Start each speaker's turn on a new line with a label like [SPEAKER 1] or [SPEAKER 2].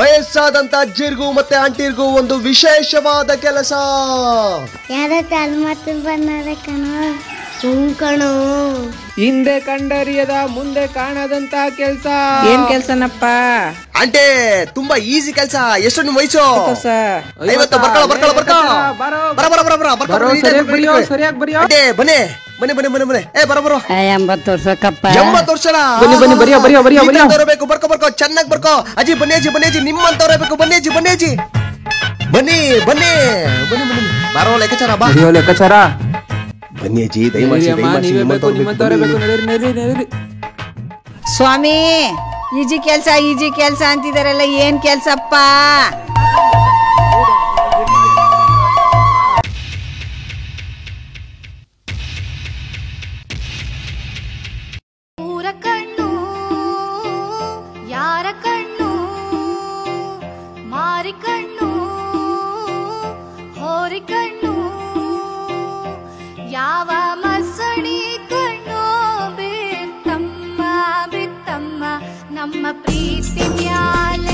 [SPEAKER 1] ವಯಸ್ಸಾದಂತ ಅಜ್ಜಿರ್ಗೂ ಮತ್ತೆ ಆಂಟಿರ್ಗೂ ಒಂದು ವಿಶೇಷವಾದ ಕೆಲಸ.
[SPEAKER 2] ಯಾರೋ ಮಾತು ಬಂದರೆ ಕಣೋ
[SPEAKER 3] ಹಿಂದೆ ಕಂಡರಿಯದ ಮುಂದೆ ಕಾಣದಂತ ಕೆಲ್ಸ.
[SPEAKER 4] ಏನ್ ಕೆಲ್ಸನಪ್ಪ?
[SPEAKER 1] ಆಂಟಿ ತುಂಬಾ ಈಸಿ ಕೆಲಸ. ಎಷ್ಟು ನಿಮ್ ವಯಸ್ಸು? 50.
[SPEAKER 3] ಸರಿಯಾಗಿ ಬರಿಯೋ.
[SPEAKER 1] ಆಂಟಿ ಬನ್ನಿ ಬನ್ನಿ ಬನ್ನಿ ಬನ್ನಿ ಬನ್ನಿ. ಬರೋ
[SPEAKER 2] 80 ವರ್ಷಕ್ಕಪ್ಪ.
[SPEAKER 1] 80 ವರ್ಷ.
[SPEAKER 3] ಬನ್ನಿ
[SPEAKER 1] ಬೇಕು. ಬರ್ಕೋ ಚೆನ್ನಾಗಿ ಬರ್ಕೋ. ಅಜ್ಜಿ ಬನ್ನಿ ಅಜ್ಜಿ ನಿಮ್ಮಂತವ್ರ ಬೇಕು. ಬನ್ನಿ ಅಜ್ಜಿ ಬನ್ನಿ ಬರೋ ಲೆಕ್ಕಾಚಾರ ಬಾ. ಬನ್ನಿ ಅಜ್ಜಿ ದಯಮಾಡಿ
[SPEAKER 4] ಸ್ವಾಮಿ, ಈಜಿ ಕೆಲ್ಸ ಅಂತಿದಾರಲ್ಲ, ಏನ್ ಕೆಲ್ಸಪ್ಪ?
[SPEAKER 5] ಊರ ಕಣ್ಣು ಯಾರ ಕಣ್ಣು, ಮಾರಿ ಕಣ್ಣು ಹೋರಿ ಕಣ್ಣು, ಯಾವ ಮಸಡಿ ಕಣ್ಣು ಬಿತ್ತಮ್ಮ ನಮ್ಮ ಪ್ರೀತಿ ಮ್ಯಾಲ